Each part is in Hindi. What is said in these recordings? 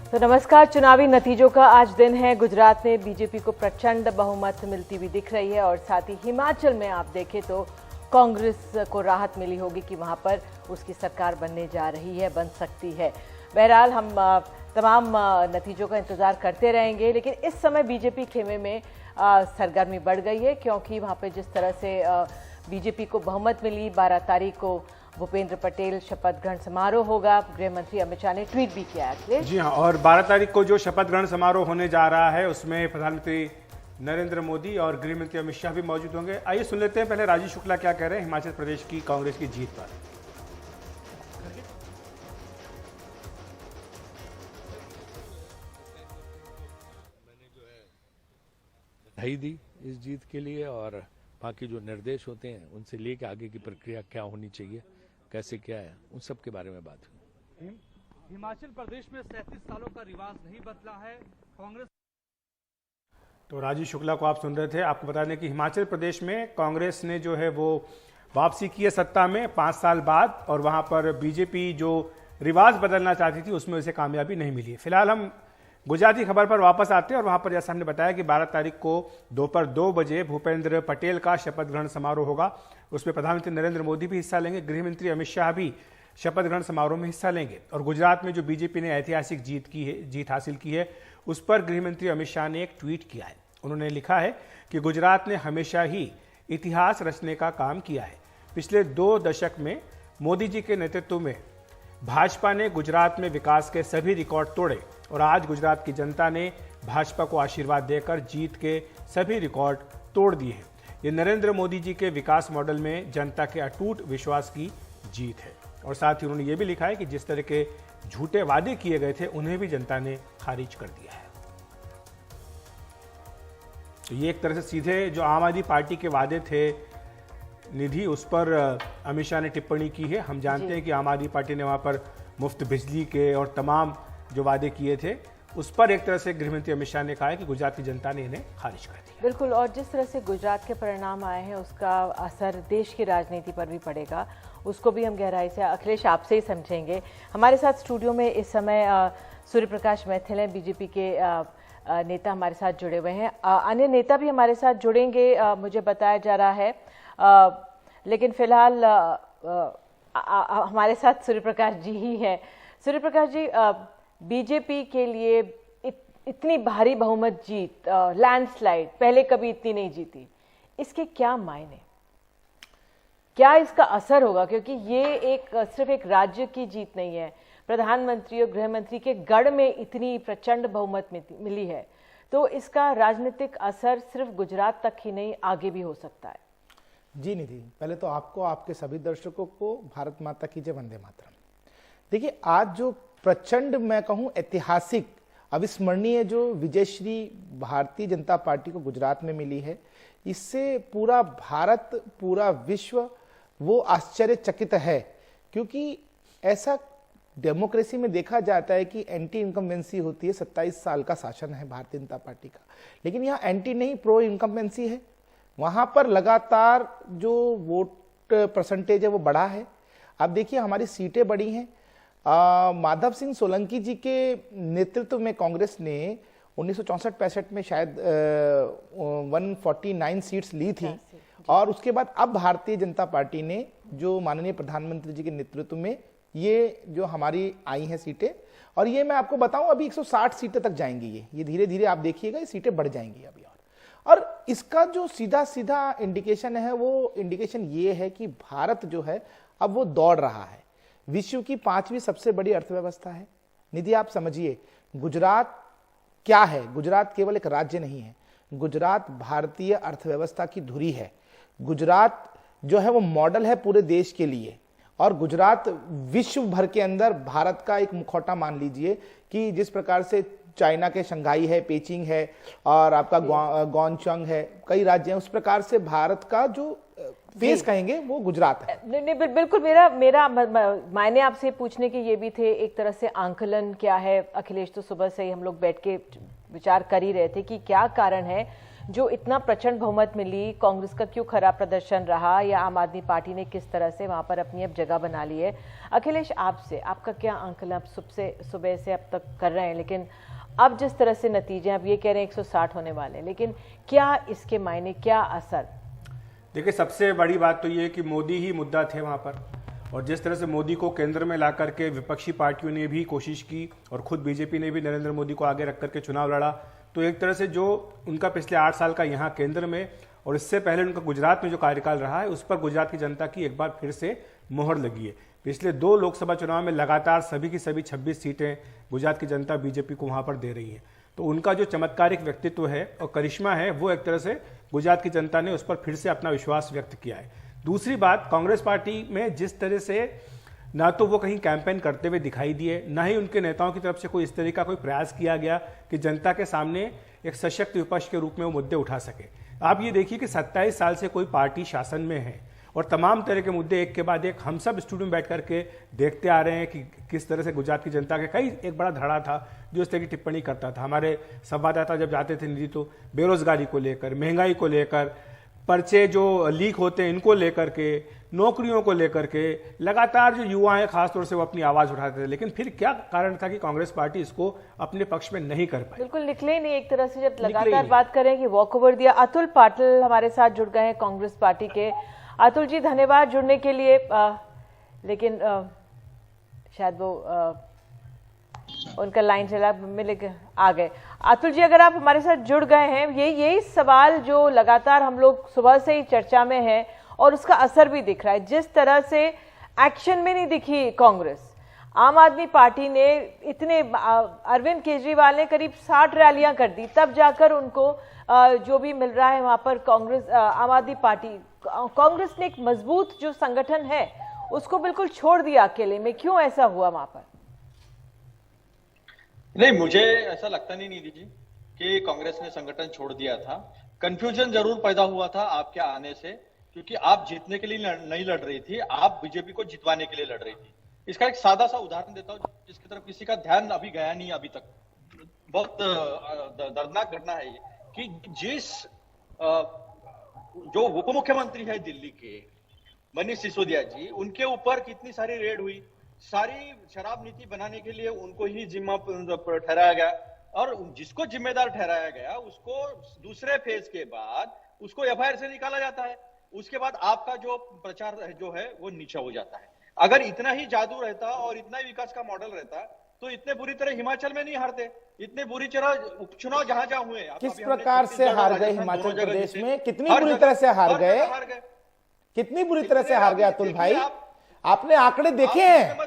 तो नमस्कार। चुनावी नतीजों का आज दिन है। गुजरात में बीजेपी को प्रचंड बहुमत मिलती हुई दिख रही है और साथ ही हिमाचल में आप देखें तो कांग्रेस को राहत मिली होगी कि वहां पर उसकी सरकार बनने जा रही है, बन सकती है। बहरहाल हम तमाम नतीजों का इंतजार करते रहेंगे, लेकिन इस समय बीजेपी खेमे में सरगर्मी बढ़ गई है, क्योंकि वहां पर जिस तरह से बीजेपी को बहुमत मिली, 12 तारीख को भूपेंद्र पटेल शपथ ग्रहण समारोह होगा। गृह मंत्री अमित शाह ने ट्वीट भी किया है। जी हाँ, और 12 तारीख को जो शपथ ग्रहण समारोह होने जा रहा है उसमें प्रधानमंत्री नरेंद्र मोदी और गृह मंत्री अमित शाह भी मौजूद होंगे। आइए सुन लेते हैं पहले राजीव शुक्ला क्या कह रहे हैं हिमाचल प्रदेश की कांग्रेस की जीत पर। बधाई दी इस जीत के लिए और बाकी जो निर्देश होते हैं उनसे लेकर आगे की प्रक्रिया क्या होनी चाहिए, कैसे क्या है, उन सब के बारे में बात हुई। हिमाचल प्रदेश में 37 सालों का रिवाज नहीं बदला है। कांग्रेस तो राजीव शुक्ला को आप सुन रहे थे। आपको बता दें कि हिमाचल प्रदेश में कांग्रेस ने जो है वो वापसी की है सत्ता में 5 साल बाद, और वहां पर बीजेपी जो रिवाज बदलना चाहती थी उसमें उसे कामयाबी नहीं मिली है। फिलहाल हम गुजराती खबर पर वापस आते हैं और वहां पर जैसा हमने बताया कि 12 तारीख को दोपहर 2 बजे भूपेंद्र पटेल का शपथ ग्रहण समारोह होगा। उसमें प्रधानमंत्री नरेंद्र मोदी भी हिस्सा लेंगे, गृह मंत्री अमित शाह भी शपथ ग्रहण समारोह में हिस्सा लेंगे। और गुजरात में जो बीजेपी ने ऐतिहासिक जीत हासिल की है उस पर गृह मंत्री अमित शाह ने एक ट्वीट किया है। उन्होंने लिखा है कि गुजरात ने हमेशा ही इतिहास रचने का काम किया है। पिछले 2 दशक में मोदी जी के नेतृत्व में भाजपा ने गुजरात में विकास के सभी रिकॉर्ड तोड़े और आज गुजरात की जनता ने भाजपा को आशीर्वाद देकर जीत के सभी रिकॉर्ड तोड़ दिए हैं। ये नरेंद्र मोदी जी के विकास मॉडल में जनता के अटूट विश्वास की जीत है। और साथ ही उन्होंने ये भी लिखा है कि जिस तरह के झूठे वादे किए गए थे उन्हें भी जनता ने खारिज कर दिया है। तो ये एक तरह से सीधे जो आम आदमी पार्टी के वादे थे निधि, उस पर अमित शाह ने टिप्पणी की है। हम जानते हैं कि आम आदमी पार्टी ने वहां पर मुफ्त बिजली के और तमाम जो वादे किए थे उस पर एक तरह से गृहमंत्री अमित शाह ने कहा है कि गुजरात की जनता ने इन्हें खारिज कर दिया। बिल्कुल, और जिस तरह से गुजरात के परिणाम आए हैं उसका असर देश की राजनीति पर भी पड़ेगा, उसको भी हम गहराई से अखिलेश आपसे ही समझेंगे। हमारे साथ स्टूडियो में इस समय सूर्य प्रकाश मैथिल हैं, बीजेपी के नेता हमारे साथ जुड़े हुए हैं। अन्य नेता भी हमारे साथ जुड़ेंगे मुझे बताया जा रहा है, लेकिन फिलहाल हमारे साथ सूर्य प्रकाश जी ही हैं। सूर्य प्रकाश जी, बीजेपी के लिए इतनी भारी बहुमत जीत, लैंडस्लाइड, पहले कभी इतनी नहीं जीती, इसके क्या मायने, क्या इसका असर होगा? क्योंकि ये सिर्फ एक राज्य की जीत नहीं है, प्रधानमंत्री और गृह मंत्री के गढ़ में इतनी प्रचंड बहुमत मिली है, तो इसका राजनीतिक असर सिर्फ गुजरात तक ही नहीं आगे भी हो सकता है। जी निधि, पहले तो आपको, आपके सभी दर्शकों को भारत माता की जय, वंदे मातरम। देखिए, आज जो प्रचंड, मैं कहूं ऐतिहासिक, अविस्मरणीय जो विजयश्री भारतीय जनता पार्टी को गुजरात में मिली है, इससे पूरा भारत, पूरा विश्व वो आश्चर्यचकित है। क्योंकि ऐसा डेमोक्रेसी में देखा जाता है कि एंटी इनकम्बेंसी होती है, 27 साल का शासन है भारतीय जनता पार्टी का, लेकिन यहाँ एंटी नहीं, प्रो इनकम्बेंसी है। वहां पर लगातार जो वोट परसेंटेज है वो बढ़ा है। अब देखिए, हमारी सीटें बढ़ी हैं। माधव सिंह सोलंकी जी के नेतृत्व में कांग्रेस ने 1964-65 में शायद 149 सीट्स ली थी, और उसके बाद अब भारतीय जनता पार्टी ने जो माननीय प्रधानमंत्री जी के नेतृत्व में ये जो हमारी आई हैं सीटें, और ये मैं आपको बताऊं अभी 160 सीटें तक जाएंगी। ये धीरे धीरे आप देखिएगा ये सीटें बढ़ जाएंगी अभी। और इसका जो सीधा सीधा इंडिकेशन है वो इंडिकेशन ये है कि भारत जो है अब वो दौड़ रहा है। विश्व की 5वीं सबसे बड़ी अर्थव्यवस्था है। निधि, आप समझिए गुजरात क्या है। गुजरात केवल एक राज्य नहीं है, गुजरात भारतीय अर्थव्यवस्था की धुरी है। गुजरात जो है वो मॉडल है पूरे देश के लिए, और गुजरात विश्व भर के अंदर भारत का एक मुखौटा मान लीजिए कि जिस प्रकार से चाइना के शंघाई है, पेचिंग है, और आपका गौनचंग है, कई राज्य हैं, उस प्रकार से भारत का जो फेस कहेंगे वो गुजरात है। नहीं, बिल्कुल। मेरा मायने आपसे पूछने के ये भी थे, एक तरह से आंकलन क्या है। अखिलेश, तो सुबह से ही हम लोग बैठ के विचार कर ही रहे थे कि क्या कारण है जो इतना प्रचंड बहुमत मिली, कांग्रेस का क्यों खराब प्रदर्शन रहा या आम आदमी पार्टी ने किस तरह से वहां पर अपनी अब जगह बना ली है? अखिलेश, आपसे आपका क्या आंकलन आप सुबह से अब तक कर रहे हैं, लेकिन अब जिस तरह से नतीजे अब ये कह रहे हैं 160 होने वाले, लेकिन क्या इसके मायने, क्या असर? देखिए, सबसे बड़ी बात तो ये है कि मोदी ही मुद्दा थे वहाँ पर, और जिस तरह से मोदी को केंद्र में ला करके विपक्षी पार्टियों ने भी कोशिश की और खुद बीजेपी ने भी नरेंद्र मोदी को आगे रख करके चुनाव लड़ा, तो एक तरह से जो उनका पिछले 8 साल का यहाँ केंद्र में और इससे पहले उनका गुजरात में जो कार्यकाल रहा है, उस पर गुजरात की जनता की एक बार फिर से मोहर लगी है। पिछले 2 लोकसभा चुनाव में लगातार सभी की सभी 26 सीटें गुजरात की जनता बीजेपी को वहां पर दे रही है। तो उनका जो चमत्कारिक व्यक्तित्व है और करिश्मा है, वो एक तरह से गुजरात की जनता ने उस पर फिर से अपना विश्वास व्यक्त किया है। दूसरी बात, कांग्रेस पार्टी में जिस तरह से ना तो वो कहीं कैंपेन करते हुए दिखाई दिए, ना ही उनके नेताओं की तरफ से कोई इस तरह का कोई प्रयास किया गया कि जनता के सामने एक सशक्त विपक्ष के रूप में वो मुद्दे उठा सके। आप ये देखिए कि 27 साल से कोई पार्टी शासन में है और तमाम तरह के मुद्दे एक के बाद एक हम सब स्टूडियो में बैठ करके देखते आ रहे हैं कि किस तरह से गुजरात की जनता के कई एक बड़ा धड़ा था जो इस तरह की टिप्पणी करता था। हमारे संवाददाता जब जाते थे निधि, तो बेरोजगारी को लेकर, महंगाई को लेकर, पर्चे जो लीक होते हैं इनको लेकर के, नौकरियों को लेकर के लगातार जो युवा हैं खासतौर से वो अपनी आवाज उठाते थे। लेकिन फिर क्या कारण था कि कांग्रेस पार्टी इसको अपने पक्ष में नहीं कर पाई? बिल्कुल निकले नहीं एक तरह से, जब लगातार बात करें कि वॉक ओवर दिया। अतुल पाटिल हमारे साथ जुड़ गए हैं कांग्रेस पार्टी के। अतुल जी, धन्यवाद जुड़ने के लिए, लेकिन शायद वो उनका लाइन चला, मिल आ गए। अतुल जी, अगर आप हमारे साथ जुड़ गए हैं, यही सवाल जो लगातार हम लोग सुबह से ही चर्चा में है और उसका असर भी दिख रहा है। जिस तरह से एक्शन में नहीं दिखी कांग्रेस, आम आदमी पार्टी ने इतने, अरविंद केजरीवाल ने करीब 60 रैलियां कर दी, तब जाकर उनको जो भी मिल रहा है वहां पर कांग्रेस, आम आदमी पार्टी, कांग्रेस ने एक मजबूत जो संगठन है उसको बिल्कुल छोड़ दिया अकेले में। क्यों ऐसा हुआ वहां पर? नहीं, मुझे ऐसा लगता नहीं निधि जी कि कांग्रेस ने संगठन छोड़ दिया था। कंफ्यूजन जरूर पैदा हुआ था आपके आने से, क्योंकि आप जीतने के लिए नहीं लड़ रही थी, आप बीजेपी को जितवाने के लिए लड़ रही थी। इसका एक सादा सा उदाहरण देता हूं जिसकी तरफ किसी का ध्यान अभी गया नहीं अभी तक। बहुत दर्दनाक घटना है ये कि जिस जो उप मुख्यमंत्री है दिल्ली के, मनीष सिसोदिया जी, उनके ऊपर कितनी सारी रेड हुई। सारी शराब नीति बनाने के लिए उनको ही जिम्मा ठहराया गया, और जिसको जिम्मेदार ठहराया गया उसको दूसरे फेज के बाद उसको एफआईआर से निकाला जाता है। उसके बाद आपका जो प्रचार जो है वो नीचा हो जाता है। अगर इतना ही जादू रहता और इतना ही विकास का मॉडल रहता तो इतने बुरी तरह हिमाचल में नहीं हारते। इतने बुरी तरह उपचुनाव जहां जहां हुए, किस प्रकार से हार गए हिमाचल प्रदेश में, कितनी बुरी तरह से हार गए, कितनी बुरी तरह से हार गए अतुल भाई? आपने आंकड़े देखे हैं,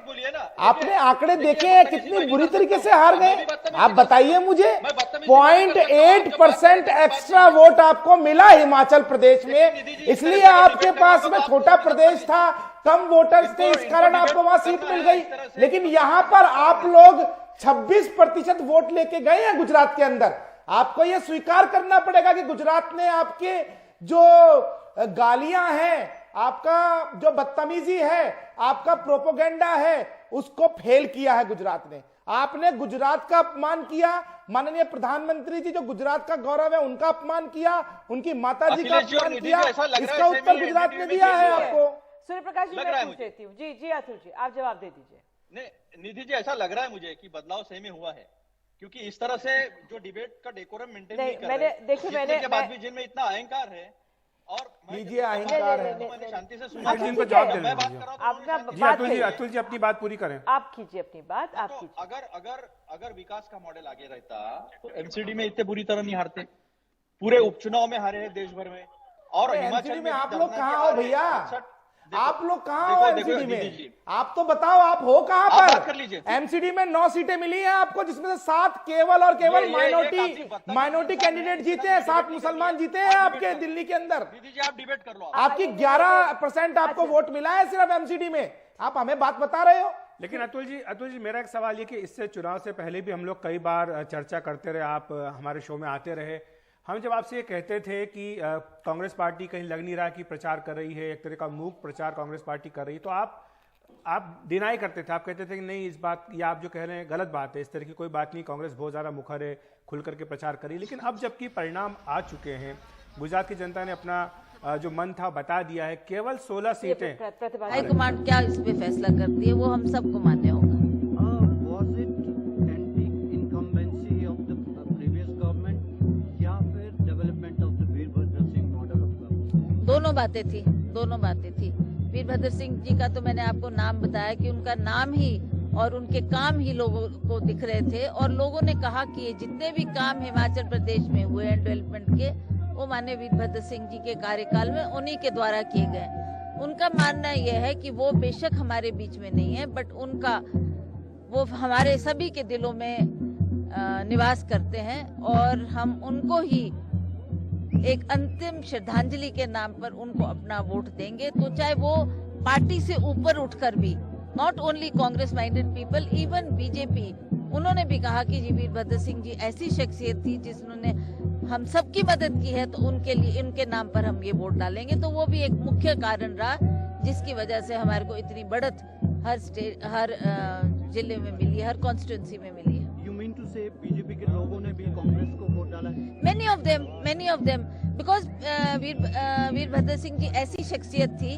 आपने आंकड़े देखे हैं कितनी बुरी तरीके से हार गए? आप बताइए मुझे। 0.8% एक्स्ट्रा वोट आपको मिला हिमाचल प्रदेश में, इसलिए आपके पास में छोटा प्रदेश था, कम वोटर्स थे, इस कारण आपको वहां सीट मिल गई। लेकिन यहां पर आप लोग 26% वोट लेके गए हैं गुजरात के अंदर। आपको यह स्वीकार करना पड़ेगा कि गुजरात ने आपके जो गालियां हैं, आपका जो बदतमीजी है, आपका प्रोपोगेंडा है, उसको फेल किया है गुजरात ने। आपने गुजरात का अपमान किया, माननीय प्रधानमंत्री जी जो गुजरात का गौरव है उनका अपमान किया, उनकी माता जी का अपमान किया। इसका उत्तर गुजरात ने दिया है आपको। सूर्य प्रकाश जी, मैं पूछ देती हूँ। जी अतुल जी, आप जवाब दे दीजिए। नहीं निधि जी, ऐसा लग रहा है मुझे कि बदलाव सही में हुआ है, क्योंकि इस तरह से जो डिबेट का डेकोरम मेंटेन नहीं कर रहे, देखिए मैंने के बाद भी जिनमें इतना अहंकार है और लीजिए अहंकार है, मैंने शांति से सुना। इनको जवाब देना जी अतुल जी अपनी बात पूरी करें। आप कीजिए अपनी बात, आप कीजिए। अगर विकास का मॉडल आगे रहता तो एमसीडी में इतने बुरी तरह नहीं हारते। पूरे उपचुनाव में हारे हैं देश भर में, और हिमाचल में आप लोग कहाँ हो भैया? आप लोग कहाँ हो एमसीडी में? आप तो बताओ, आप हो कहाँ पर? एमसीडी में 9 सीटें मिली हैं आपको, जिसमें से 7 केवल और केवल माइनॉरिटी कैंडिडेट जीते हैं, 7 मुसलमान जीते हैं आपके दिल्ली के अंदर। आप डिबेट कर लो। आपकी 11% आपको वोट मिला है सिर्फ एमसीडी में, आप हमें बात बता रहे हो। लेकिन अतुल जी मेरा एक सवाल ये कि इससे चुनाव से पहले भी हम लोग कई बार चर्चा करते रहे, आप हमारे शो में आते रहे। हम जब आपसे ये कहते थे कि कांग्रेस पार्टी कहीं लग नहीं रहा कि प्रचार कर रही है, एक तरह का मूक प्रचार कांग्रेस पार्टी कर रही है, तो आप आप डिनाई करते थे, आप कहते थे कि नहीं इस बात, ये आप जो कह रहे हैं गलत बात है, इस तरह की कोई बात नहीं, कांग्रेस बहुत ज़्यादा मुखर है, खुल करके प्रचार करी। लेकिन अब जबकि परिणाम आ चुके हैं, गुजरात की जनता ने अपना जो मन था बता दिया है, केवल 16 सीटें। हाईकमान क्या इस पे फैसला करती है वो हम सबको मान्य होगा। Was it anti-incumbency of the previous government या फिर development of the Virbhadra Singh model of government? दोनों बातें थी। वीरभद्र सिंह जी का तो मैंने आपको नाम बताया कि उनका नाम ही और उनके काम ही लोगों को दिख रहे थे, और लोगों ने कहा कि ये जितने भी काम हिमाचल प्रदेश में हुए हैं डेवलपमेंट के, वो माननीय वीरभद्र सिंह जी के कार्यकाल में उन्हीं के द्वारा किए गए। उनका मानना यह है कि वो बेशक हमारे बीच में नहीं है, बट वो हमारे सभी के दिलों में निवास करते हैं, और हम उनको ही एक अंतिम श्रद्धांजलि के नाम पर उनको अपना वोट देंगे। तो चाहे वो पार्टी से ऊपर उठकर भी, not only Congress minded people, even BJP, उन्होंने भी कहा कि जी वीरभद्र सिंह जी ऐसी शख्सियत थी जिन्होंने हम सबकी मदद की है, तो उनके लिए, उनके नाम पर हम ये वोट डालेंगे। तो वो भी एक मुख्य कारण रहा जिसकी वजह से हमारे को इतनी बढ़त हर जिले में मिली है, हर कॉन्स्टिट्यूंसी में मिली है। You mean to say BJP के लोगों ने भी कांग्रेस को वोट डाला है? Many of them, because Virbhadra Singh ji ऐसी शख्सियत थी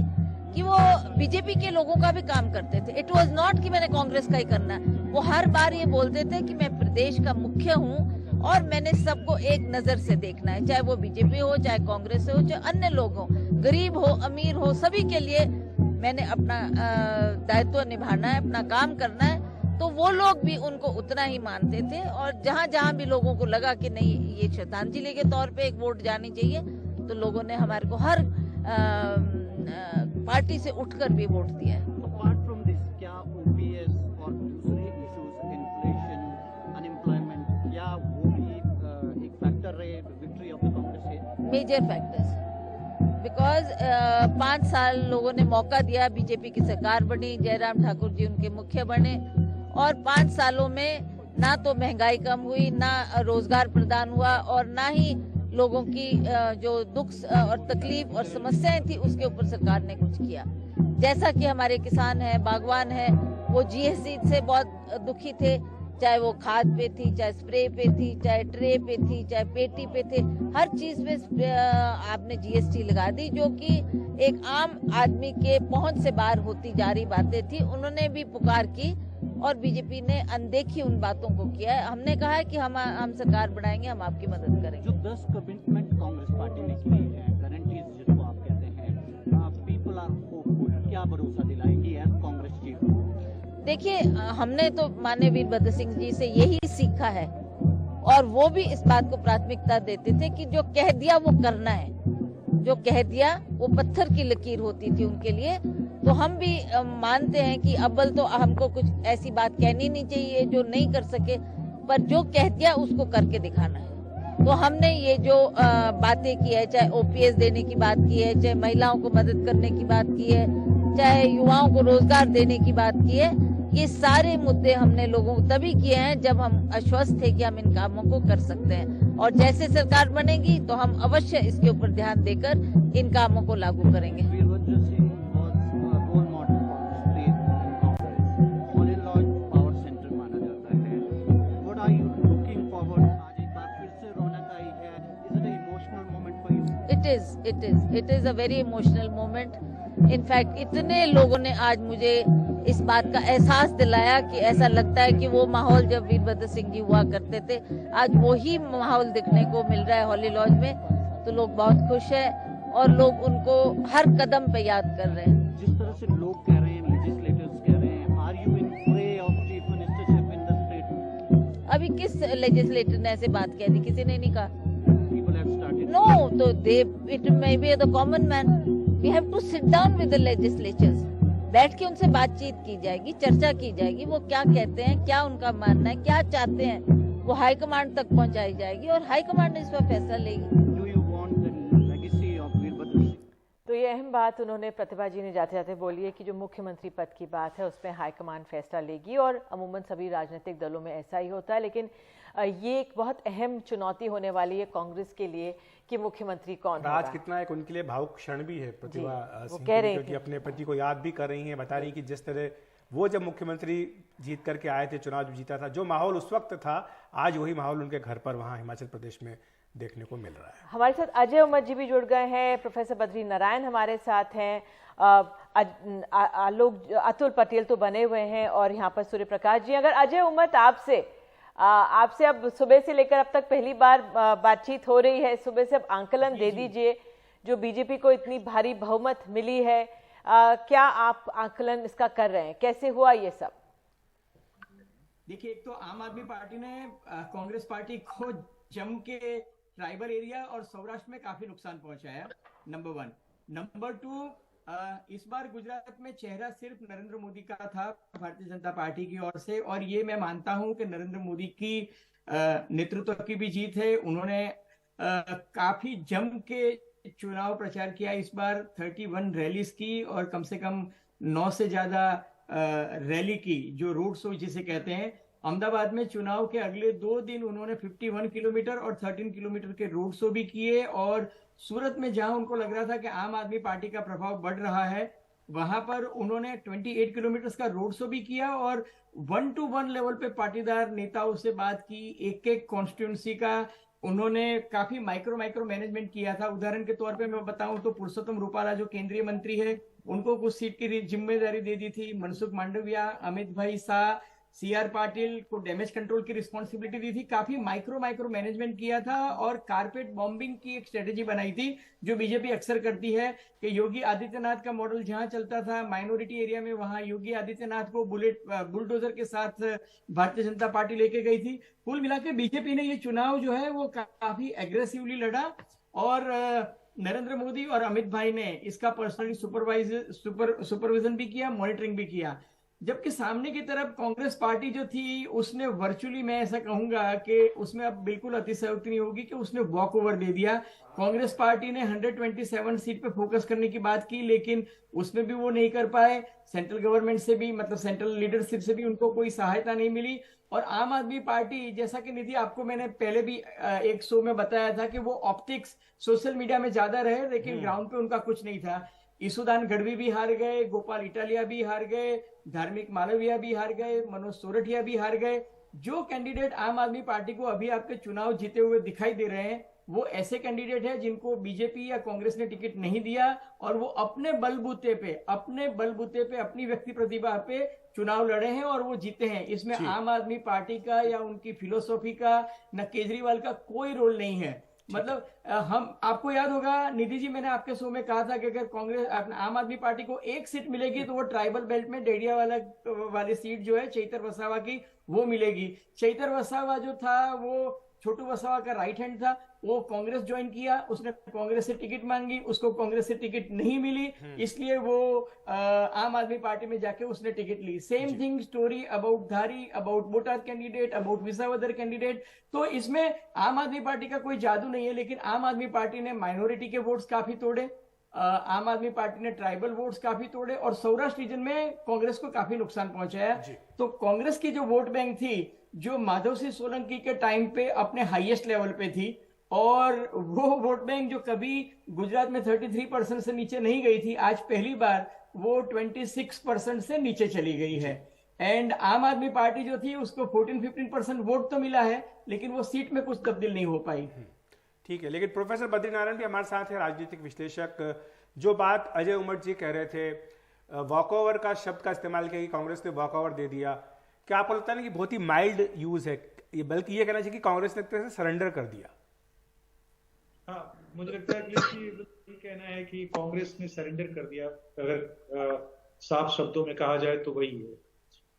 कि वो बीजेपी के लोगों का भी काम करते थे। इट वाज नॉट कि मैंने कांग्रेस का ही करना है, वो हर बार ये बोलते थे कि मैं प्रदेश का मुख्य हूँ और मैंने सबको एक नजर से देखना है, चाहे वो बीजेपी हो, चाहे कांग्रेस हो, चाहे अन्य लोग हो, गरीब हो, अमीर हो, सभी के लिए मैंने अपना दायित्व निभाना है, अपना काम करना है। तो वो लोग भी उनको उतना ही मानते थे, और जहाँ जहाँ भी लोगों को लगा कि नहीं ये श्रद्धांजलि के तौर पे एक वोट जानी चाहिए, तो लोगों ने हमारे को हर पार्टी से उठकर भी वोट दिया है। Apart from this, क्या OPS और दूसरे इश्यूज, इन्फ्लेशन, अनएम्प्लॉयमेंट, या वो भी एक फैक्टर रहे विक्ट्री ऑफ द कांग्रेस है? मेजर फैक्टर्स, बिकॉज 5 साल लोगों ने मौका दिया, बीजेपी की सरकार बनी, जयराम ठाकुर जी उनके मुख्य बने, और 5 सालों में ना तो महंगाई कम हुई, ना रोजगार प्रदान हुआ, और ना ही लोगों की जो दुख और तकलीफ और समस्याएं थी उसके ऊपर सरकार ने कुछ किया। जैसा कि हमारे किसान हैं, बागवान हैं, वो जीएसटी से बहुत दुखी थे, चाहे वो खाद पे थी, चाहे स्प्रे पे थी, चाहे ट्रे पे थी, चाहे पेटी पे थे, हर चीज पे आपने जीएसटी लगा दी, जो कि एक आम आदमी के पहुंच से बाहर होती जा रही बातें थी। उन्होंने भी पुकार की और बीजेपी ने अनदेखी उन बातों को किया है। हमने कहा है कि हम सरकार बनाएंगे, हम आपकी मदद करेंगे। जो 10 कमिटमेंट कांग्रेस पार्टी ने की है, गारंटीज जिसको आप कहते हैं, पीपल आर होपफुल, क्या भरोसा दिलाएंगी एज कांग्रेस चीफ? देखिए, हमने तो माननीय वीरभद्र सिंह जी से यही सीखा है, और वो भी इस बात को प्राथमिकता देते थे कि जो कह दिया वो करना है, जो कह दिया वो पत्थर की लकीर होती थी उनके लिए। तो हम भी मानते हैं कि अव्वल तो हमको कुछ ऐसी बात कहनी नहीं चाहिए जो नहीं कर सके, पर जो कह दिया उसको करके दिखाना है। तो हमने ये जो बातें की है, चाहे ओपीएस देने की बात की है, चाहे महिलाओं को मदद करने की बात की है, चाहे युवाओं को रोजगार देने की बात की है, ये सारे मुद्दे हमने लोगों को तभी किए हैं जब हम आश्वस्त थे कि हम इन कामों को कर सकते हैं, और जैसे सरकार बनेगी तो हम अवश्य इसके ऊपर ध्यान देकर इन कामों को लागू करेंगे। Virbhadra Singh was a role model for the state in Congress. Holy Lodge power center माना जाता है। What are you looking forward? आज एक बार फिर से रौनक आई है। Is it an emotional moment for you? It is a very emotional moment. In fact इतने लोगों ने आज मुझे इस बात का एहसास दिलाया कि ऐसा लगता है कि वो माहौल जब वीरभद्र सिंह जी हुआ करते थे, आज वही माहौल देखने को मिल रहा है हॉली लॉज में। तो लोग बहुत खुश हैं और लोग उनको हर कदम पे याद कर रहे हैं। जिस तरह से लोग कह रहे हैं, लेजिस्लेटर्स कह रहे हैं, are you in prey of chief ministership in the state? अभी किस लेजिस्लेटर ने ऐसे बात कह दी? किसी ने नहीं कहा। People have started. No, तो it may be the common man. We have to sit down with the legislatures. बैठ के उनसे बातचीत की जाएगी, चर्चा की जाएगी, वो क्या कहते हैं, क्या उनका मानना है, क्या चाहते हैं, वो हाईकमांड तक पहुंचाई जाएगी और हाईकमांड इस पर फैसला लेगी। Do you want the legacy of Virbhadra Singh? तो ये अहम बात उन्होंने, प्रतिभा जी ने जाते जाते बोली है कि जो मुख्यमंत्री पद की बात है उसमें हाईकमान फैसला लेगी और अमूमन सभी राजनीतिक दलों में ऐसा ही होता है, लेकिन ये एक बहुत अहम चुनौती होने वाली है कांग्रेस के लिए कि मुख्यमंत्री कौन होगा। आज कितना एक उनके लिए भावुक क्षण भी है प्रतिभा सिंह, कह रही क्योंकि अपने पति को याद भी कर रही हैं, बता रही कि जिस तरह वो जब मुख्यमंत्री जीत करके आए थे, चुनाव जो जीता था, जो माहौल उस वक्त था, आज वही माहौल उनके घर पर वहाँ हिमाचल प्रदेश में देखने को मिल रहा है। हमारे साथ अजय उमर जी भी जुड़ गए हैं, प्रोफेसर बद्री नारायण हमारे साथ हैं, आलोक अतुल पटेल तो बने हुए हैं और यहाँ पर सूर्य प्रकाश जी। अगर अजय उमर आपसे अब सुबह से लेकर अब तक पहली बार बातचीत हो रही है, सुबह से अब आंकलन दे दीजिए, जो बीजेपी को इतनी भारी बहुमत मिली है, क्या आप आंकलन इसका कर रहे हैं, कैसे हुआ ये सब? देखिए, एक तो आम आदमी पार्टी ने कांग्रेस पार्टी को जम के ट्राइबल एरिया और सौराष्ट्र में काफी नुकसान पहुंचाया, नंबर 1। नंबर 2, इस बार गुजरात में चेहरा सिर्फ नरेंद्र मोदी का था भारतीय जनता पार्टी की ओर से, और ये मैं मानता हूं कि नरेंद्र मोदी की नेतृत्व की भी जीत है। उन्होंने काफी जम के चुनाव प्रचार किया इस बार, 31 रैलीज की और कम से कम 9 से ज्यादा रैली की, जो रोड शो जिसे कहते हैं। अहमदाबाद में चुनाव के अगले 2 दिन उन्होंने 51 किलोमीटर और 13 किलोमीटर के रोड शो भी किए, और सूरत में जहां उनको लग रहा था कि आम आदमी पार्टी का प्रभाव बढ़ रहा है, वहां पर उन्होंने 28 किलोमीटर का रोड शो भी किया और 1-to-1 लेवल पे पाटीदार नेताओं से बात की। एक कॉन्स्टिट्यूंसी का उन्होंने काफी माइक्रो मैनेजमेंट किया था। उदाहरण के तौर पे मैं बताऊं तो पुरुषोत्तम रूपाला जो केंद्रीय मंत्री है, उनको कुछ सीट की जिम्मेदारी दे दी थी। मनसुख मांडविया, अमित भाई शाह, CR पाटिल को डैमेज कंट्रोल की रिस्पॉन्सिबिलिटी दी थी। काफी माइक्रो मैनेजमेंट किया था और कारपेट बॉम्बिंग की एक स्ट्रेटेजी बनाई थी, जो बीजेपी अक्सर करती है कि योगी आदित्यनाथ का मॉडल जहां चलता था माइनॉरिटी एरिया में, वहां योगी आदित्यनाथ को बुलडोजर के साथ भारतीय जनता पार्टी लेके गई थी। कुल मिलाकर बीजेपी ने ये चुनाव जो है वो काफी एग्रेसिवली लड़ा और नरेंद्र मोदी और अमित भाई ने इसका पर्सनली सुपरविजन भी किया, मॉनिटरिंग भी किया। जबकि सामने की तरफ कांग्रेस पार्टी जो थी, उसने वर्चुअली, मैं ऐसा कहूंगा कि उसमें अब बिल्कुल अतिशयोक्ति नहीं होगी कि उसने वॉक ओवर दे दिया। कांग्रेस पार्टी ने 127 सीट पे फोकस करने की बात की, लेकिन उसमें भी वो नहीं कर पाए। सेंट्रल गवर्नमेंट से भी, मतलब सेंट्रल लीडरशिप से भी उनको कोई सहायता नहीं मिली। और आम आदमी पार्टी, जैसा कि निधि आपको मैंने पहले भी एक शो में बताया था कि वो ऑप्टिक्स सोशल मीडिया में ज्यादा रहे, लेकिन ग्राउंड पे उनका कुछ नहीं था। ईसुदान गढ़वी भी हार गए, गोपाल इटालिया भी हार गए, धार्मिक मालविया भी हार गए, मनोज सोरठिया भी हार गए। जो कैंडिडेट आम आदमी पार्टी को अभी आपके चुनाव जीते हुए दिखाई दे रहे हैं, वो ऐसे कैंडिडेट है जिनको बीजेपी या कांग्रेस ने टिकट नहीं दिया और वो अपने बलबूते पे अपनी व्यक्ति प्रतिभा पे चुनाव लड़े हैं और वो जीते हैं। इसमें आम आदमी पार्टी का या उनकी फिलोसॉफी का, न केजरीवाल का कोई रोल नहीं है। मतलब हम, आपको याद होगा निधि जी, मैंने आपके शो में कहा था कि अगर कांग्रेस आम आदमी पार्टी को एक सीट मिलेगी तो वो ट्राइबल बेल्ट में डेडिया वाली सीट जो है चैतर वसावा की, वो मिलेगी। चैतर वसावा जो था वो छोटू वसावा का राइट हैंड था, वो कांग्रेस ज्वाइन किया, उसने कांग्रेस से टिकट मांगी, उसको कांग्रेस से टिकट नहीं मिली, इसलिए वो आम आदमी पार्टी में जाके उसने टिकट ली। Same thing story about Dhari, about Botad candidate, about Visavadar candidate. तो इसमें आम आदमी पार्टी का कोई जादू नहीं है, लेकिन आम आदमी पार्टी ने माइनॉरिटी के वोट्स काफी तोड़े, आम आदमी पार्टी ने ट्राइबल वोट्स काफी तोड़े और सौराष्ट्र रीजन में कांग्रेस को काफी नुकसान पहुंचाया। तो कांग्रेस की जो वोट बैंक थी, जो माधव सिंह सोलंकी के टाइम पे अपने हाईएस्ट लेवल पे थी, और वो वोट बैंक जो कभी गुजरात में 33% से नीचे नहीं गई थी, आज पहली बार वो 26% से नीचे चली गई है। एंड आम आदमी पार्टी जो थी उसको 14-15% वोट तो मिला है, लेकिन वो सीट में कुछ तब्दील नहीं हो पाई। ठीक है, लेकिन प्रोफेसर बद्री नारायण भी हमारे साथ है, राजनीतिक विश्लेषक। जो बात अजय उमर जी कह रहे थे, वॉकओवर का शब्द का इस्तेमाल किया कि कांग्रेस ने वॉकओवर दे दिया, क्या आपको लगता है कि बहुत ही माइल्ड यूज है, बल्कि ये कहना चाहिए कि कांग्रेस ने एक तरह से सरेंडर कर दिया? हाँ, मुझे लगता है कि कहना है कि कांग्रेस ने सरेंडर कर दिया, अगर साफ शब्दों में कहा जाए तो वही है।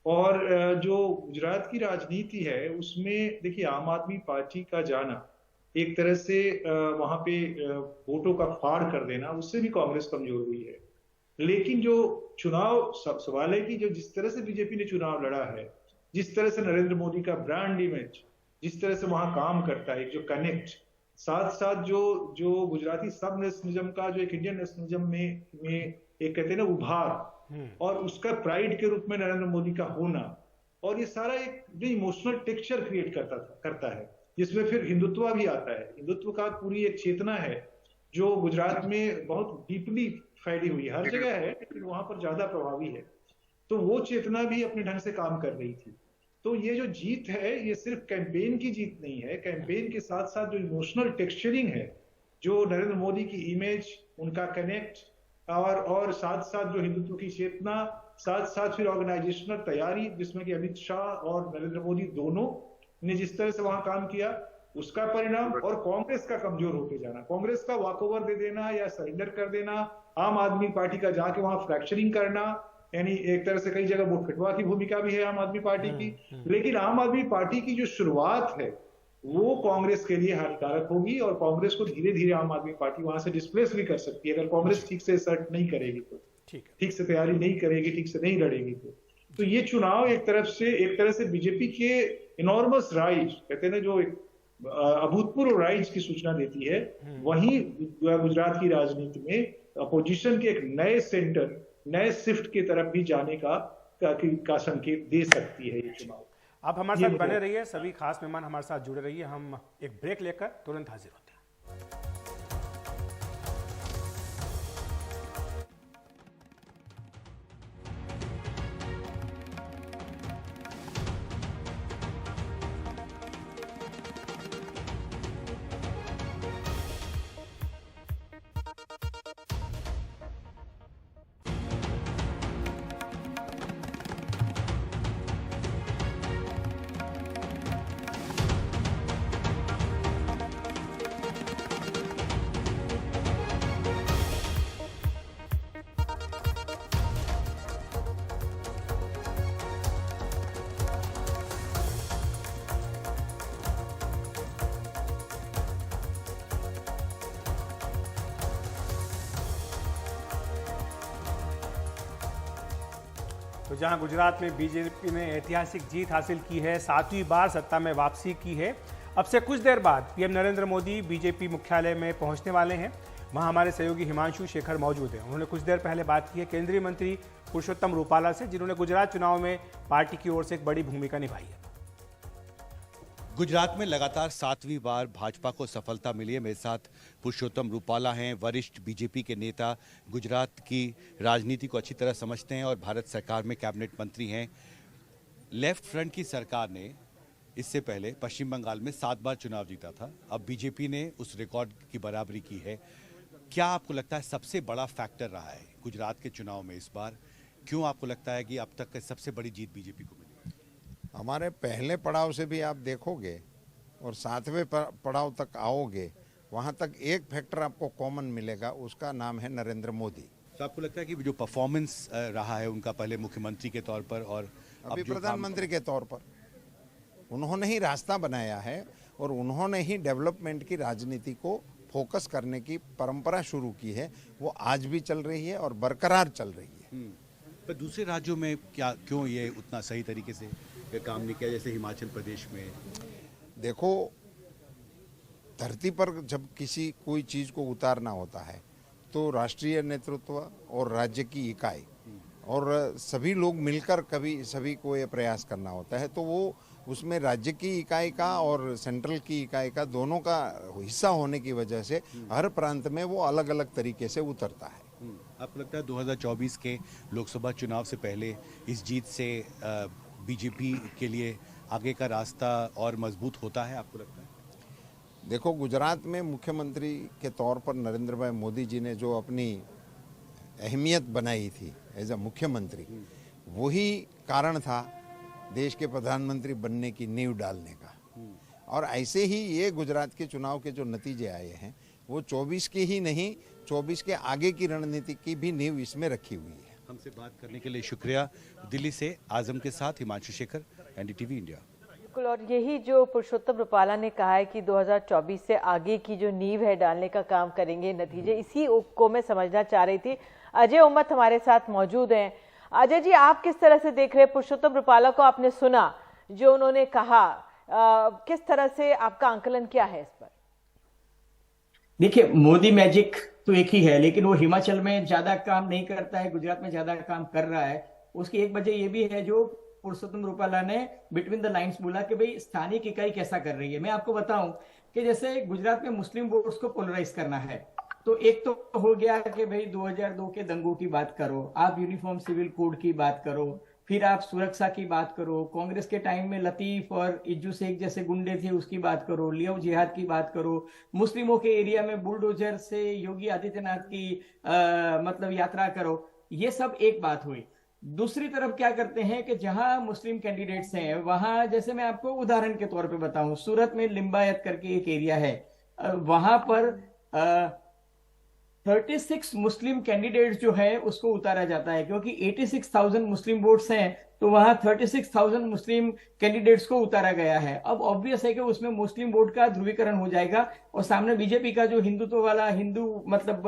और जो गुजरात की राजनीति है उसमें देखिए, आम आदमी पार्टी का जाना एक तरह से वहां पे वोटों का फाड़ कर देना, उससे भी कांग्रेस कमजोर हुई है। लेकिन जो चुनाव, सवाल है कि जो जिस तरह से बीजेपी ने चुनाव लड़ा है, जिस तरह से नरेंद्र मोदी का ब्रांड इमेज जिस तरह से वहां काम करता है, जो कनेक्ट, साथ साथ जो गुजराती सब नेशनलिज्म का जो एक इंडियन नेशनलिज्म में एक कहते हैं ना उभार, और उसका प्राइड के रूप में नरेंद्र मोदी का होना, और ये सारा एक जो इमोशनल टेक्सचर क्रिएट करता है जिसमें फिर हिंदुत्व भी आता है। हिंदुत्व का पूरी एक चेतना है जो गुजरात में बहुत डीपली फैली हुई है, हर जगह है लेकिन वहां पर ज्यादा प्रभावी है। तो वो चेतना भी अपने ढंग से काम कर रही थी। तो ये जो जीत है ये सिर्फ कैंपेन की जीत नहीं है, कैंपेन के साथ साथ जो इमोशनल टेक्सचरिंग है, जो नरेंद्र मोदी की इमेज, उनका कनेक्ट, और साथ साथ जो हिंदुत्व की चेतना, साथ साथ फिर ऑर्गेनाइजेशनल तैयारी जिसमें कि अमित शाह और नरेंद्र मोदी दोनों ने जिस तरह से वहां काम किया, उसका परिणाम, और कांग्रेस का कमजोर होते जाना, कांग्रेस का वॉकओवर दे देना या सरेंडर कर देना, आम आदमी पार्टी का जाके वहां फ्रैक्चरिंग करना, यानी एक तरह से कई जगह वोट फिटवा की भूमिका भी है आम आदमी पार्टी की। लेकिन आम आदमी पार्टी की जो शुरुआत है वो कांग्रेस के लिए हानिकारक होगी, और कांग्रेस को धीरे धीरे आम आदमी पार्टी वहां से डिस्प्लेस भी कर सकती है अगर कांग्रेस ठीक से सर्ट नहीं करेगी, तो ठीक से तैयारी नहीं करेगी, ठीक से नहीं लड़ेगी। तो ये चुनाव एक तरह से बीजेपी के इनॉर्मस राइज, कहते हैं ना, जो एक अभूतपूर्व राइज की सूचना देती है, वहीं गुजरात की राजनीति में अपोजिशन के एक नए सेंटर, नए शिफ्ट की तरफ भी जाने का संकेत दे सकती है ये चुनाव। आप हमारे साथ बने रहिए, सभी खास मेहमान हमारे साथ जुड़े रहिए। हम एक ब्रेक लेकर तुरंत हाजिर होते हैं। तो जहां गुजरात में बीजेपी ने ऐतिहासिक जीत हासिल की है, 7वीं बार सत्ता में वापसी की है, अब से कुछ देर बाद पीएम नरेंद्र मोदी बीजेपी मुख्यालय में पहुंचने वाले हैं। वहां हमारे सहयोगी हिमांशु शेखर मौजूद हैं। उन्होंने कुछ देर पहले बात की है केंद्रीय मंत्री पुरुषोत्तम रूपाला से, जिन्होंने गुजरात चुनाव में पार्टी की ओर से एक बड़ी भूमिका निभाई है। गुजरात में लगातार 7वीं बार भाजपा को सफलता मिली है। मेरे साथ पुरुषोत्तम रूपाला हैं, वरिष्ठ बीजेपी के नेता, गुजरात की राजनीति को अच्छी तरह समझते हैं और भारत सरकार में कैबिनेट मंत्री हैं। लेफ्ट फ्रंट की सरकार ने इससे पहले पश्चिम बंगाल में 7 बार चुनाव जीता था। अब बीजेपी ने उस रिकॉर्ड की बराबरी की है। क्या आपको लगता है सबसे बड़ा फैक्टर रहा है गुजरात के चुनाव में इस बार? क्यों आपको लगता है कि अब तक सबसे बड़ी जीत बीजेपी को मिली? हमारे पहले पड़ाव से भी आप देखोगे और 7वें पड़ाव तक आओगे, वहाँ तक एक फैक्टर आपको कॉमन मिलेगा, उसका नाम है नरेंद्र मोदी। तो आपको लगता है कि जो परफॉर्मेंस रहा है उनका, पहले मुख्यमंत्री के तौर पर और अभी प्रधानमंत्री के तौर पर, उन्होंने ही रास्ता बनाया है और उन्होंने ही डेवलपमेंट की राजनीति को फोकस करने की परंपरा शुरू की है। वो आज भी चल रही है और बरकरार चल रही है। पर दूसरे राज्यों में क्यों ये उतना सही तरीके से काम नहीं किया, जैसे हिमाचल प्रदेश में? देखो, धरती पर जब कोई चीज़ को उतारना होता है तो राष्ट्रीय नेतृत्व और राज्य की इकाई और सभी लोग मिलकर कभी सभी को ये प्रयास करना होता है। तो वो उसमें राज्य की इकाई का और सेंट्रल की इकाई का दोनों का हिस्सा होने की वजह से हर प्रांत में वो अलग अलग तरीके से उतरता है। आपको लगता है 2024 के लोकसभा चुनाव से पहले इस जीत से बीजेपी के लिए आगे का रास्ता और मजबूत होता है, आपको लगता है? देखो, गुजरात में मुख्यमंत्री के तौर पर नरेंद्र भाई मोदी जी ने जो अपनी अहमियत बनाई थी एज अ मुख्यमंत्री, वही कारण था देश के प्रधानमंत्री बनने की नींव डालने का। और ऐसे ही ये गुजरात के चुनाव के जो नतीजे आए हैं वो 24 के ही नहीं, 24 के आगे की रणनीति की भी नींव इसमें रखी हुई है। हमसे बात करने के लिए शुक्रिया। दिल्ली से आजम के साथ हिमांशु शेखर, एनडीटीवी इंडिया। बिल्कुल, और यही जो पुरुषोत्तम रूपाला ने कहा है कि 2024 से आगे की जो नींव है डालने का काम करेंगे, नतीजे इसी को मैं समझना चाह रही थी। अजय उम्मत हमारे साथ मौजूद हैं। अजय जी, आप किस तरह से देख रहे हैं? पुरुषोत्तम रूपाला को आपने सुना जो उन्होंने कहा, किस तरह से आपका आंकलन क्या है इस पर? देखिए, मोदी मैजिक तो एक ही है, लेकिन वो हिमाचल में ज्यादा काम नहीं करता है, गुजरात में ज्यादा काम कर रहा है। उसकी एक वजह ये भी है जो पुरुषोत्तम रूपाला ने बिटवीन द लाइंस बोला कि भाई स्थानीय इकाई कैसा कर रही है। मैं आपको बताऊं कि जैसे गुजरात में मुस्लिम वोट्स को पोलराइज करना है, तो एक तो हो गया कि भाई 2002 के दंगों की बात करो, आप यूनिफॉर्म सिविल कोड की बात करो, फिर आप सुरक्षा की बात करो, कांग्रेस के टाइम में लतीफ और इज्जू शेख जैसे गुंडे थे उसकी बात करो, लियो जिहाद की बात करो, मुस्लिमों के एरिया में बुलडोजर से योगी आदित्यनाथ की मतलब यात्रा करो। ये सब एक बात हुई। दूसरी तरफ क्या करते हैं कि जहां मुस्लिम कैंडिडेट्स हैं वहां, जैसे मैं आपको उदाहरण के तौर पे बताऊं, सूरत में लिम्बायत करके एक एरिया है, वहां पर 36 मुस्लिम कैंडिडेट्स जो है उसको उतारा जाता है, क्योंकि 86,000 मुस्लिम वोट्स हैं, तो वहां 36,000 मुस्लिम कैंडिडेट्स को उतारा गया है। अब ऑब्वियस है कि उसमें मुस्लिम वोट का ध्रुवीकरण हो जाएगा और सामने बीजेपी का जो हिंदुत्व वाला हिंदू मतलब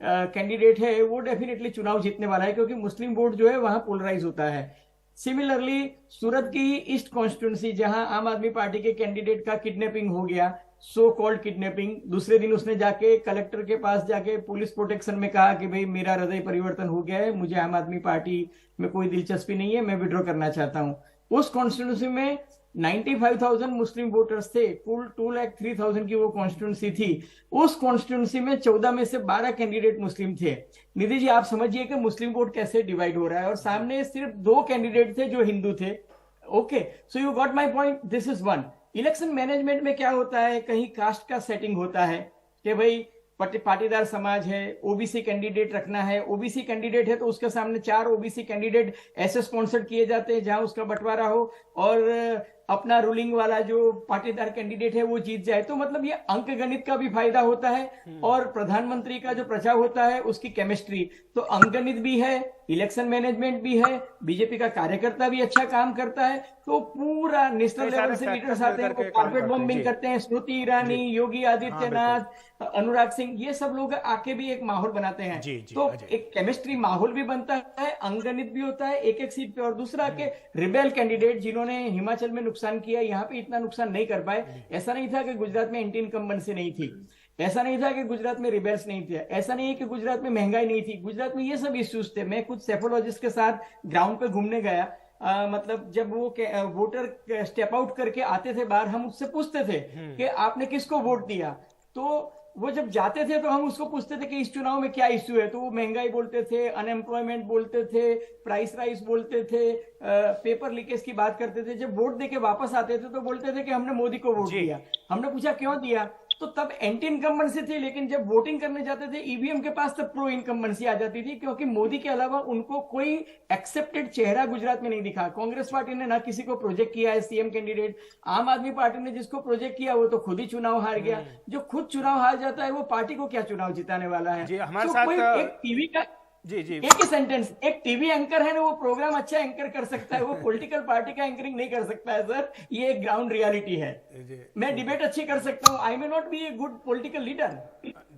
कैंडिडेट है वो डेफिनेटली चुनाव जीतने वाला है, क्योंकि मुस्लिम वोट जो है वहां पोलराइज होता है। सिमिलरली सूरत की ईस्ट कॉन्स्टिट्यूंसी, जहां आम आदमी पार्टी के कैंडिडेट का किडनैपिंग हो गया, सो कॉल्ड किडनैपिंग, दूसरे दिन उसने जाके कलेक्टर के पास जाके पुलिस प्रोटेक्शन में कहा कि भाई मेरा हृदय परिवर्तन हो गया है, मुझे आम आदमी पार्टी में कोई दिलचस्पी नहीं है, मैं विड्रॉ करना चाहता हूं। उस कॉन्स्टिट्यूंसी में 95,000 मुस्लिम वोटर्स थे, कुल 2,03,000 की वो कॉन्स्टिट्यूंसी थी। उस कॉन्स्टिट्यूंसी में 14 में से 12 कैंडिडेट मुस्लिम थे। निधि जी, आप समझिए कि मुस्लिम वोट कैसे डिवाइड हो रहा है, और सामने सिर्फ 2 कैंडिडेट थे जो हिंदू थे। Okay, so you got my point, this is one. Election management में क्या होता है, कहीं कास्ट का सेटिंग होता है कि भाई पाटीदार समाज है, ओबीसी कैंडिडेट रखना है, ओबीसी कैंडिडेट है तो उसके सामने 4 ओबीसी कैंडिडेट ऐसे स्पॉन्सर्ड किए जाते हैं जहां उसका बंटवारा हो और अपना रूलिंग वाला जो पाटीदार कैंडिडेट है वो जीत जाए। तो मतलब ये अंक गणित का भी फायदा होता है और प्रधानमंत्री का जो प्रचार होता है उसकी केमिस्ट्री, तो अंक गणित भी है, इलेक्शन मैनेजमेंट भी है, बीजेपी का कार्यकर्ता भी अच्छा काम करता है, तो पूरा नेशनल लेवल से लीडर्स आते हैं, वो कारपेट बॉम्बिंग करते हैं, स्मृति ईरानी, योगी आदित्यनाथ, अनुराग सिंह, ये सब लोग आके भी एक माहौल बनाते हैं। तो एक केमिस्ट्री माहौल भी बनता है, अंक गणित भी होता है एक एक सीट पे। और दूसरा के रिबेल कैंडिडेट जिन्होंने हिमाचल में नुकसान किया, यहाँ पे इतना नुकसान नहीं कर पाए। ऐसा नहीं था कि गुजरात में एंटी इनकम्बेंसी नहीं थी, ऐसा नहीं था कि गुजरात में रिबेल्स नहीं थे, ऐसा नहीं है कि गुजरात में महंगाई नहीं थी, गुजरात में ये सब इश्यूज थे। मैं कुछ सेफोलॉजिस्ट के साथ ग्राउंड पे घूमने गया, मतलब जब वो वोटर स्टेप आउट करके आते थे बाहर, हम उससे पूछते थे कि आपने किसको वोट दिया, तो वो जब जाते थे तो हम उसको पूछते थे कि इस चुनाव में क्या इश्यू है, तो वो महंगाई बोलते थे, अनएम्प्लॉयमेंट बोलते थे, प्राइस राइज बोलते थे, पेपर लीकेज की बात करते थे। जब वोट देके वापस आते थे तो बोलते थे कि हमने मोदी को वोट दिया। हमने पूछा क्यों दिया, तो तब एंटी इनकम्बेंसी थी, लेकिन जब वोटिंग करने जाते थे ईवीएम के पास तब प्रो इनकम्बेंसी आ जाती थी, क्योंकि मोदी के अलावा उनको कोई एक्सेप्टेड चेहरा गुजरात में नहीं दिखा। कांग्रेस पार्टी ने ना किसी को प्रोजेक्ट किया है सीएम कैंडिडेट, आम आदमी पार्टी ने जिसको प्रोजेक्ट किया वो तो खुद ही चुनाव हार गया। जो खुद चुनाव हार जाता है वो पार्टी को क्या चुनाव जिताने वाला है। जी, हमारे साथ एक टीवी का एक ही सेंटेंस, एक टीवी एंकर है ना, वो प्रोग्राम अच्छा एंकर कर सकता है, वो पॉलिटिकल पार्टी का एंकरिंग नहीं कर सकता है सर। ये एक ग्राउंड रियलिटी है। मैं डिबेट अच्छी कर सकता हूँ, I may not be a good political leader,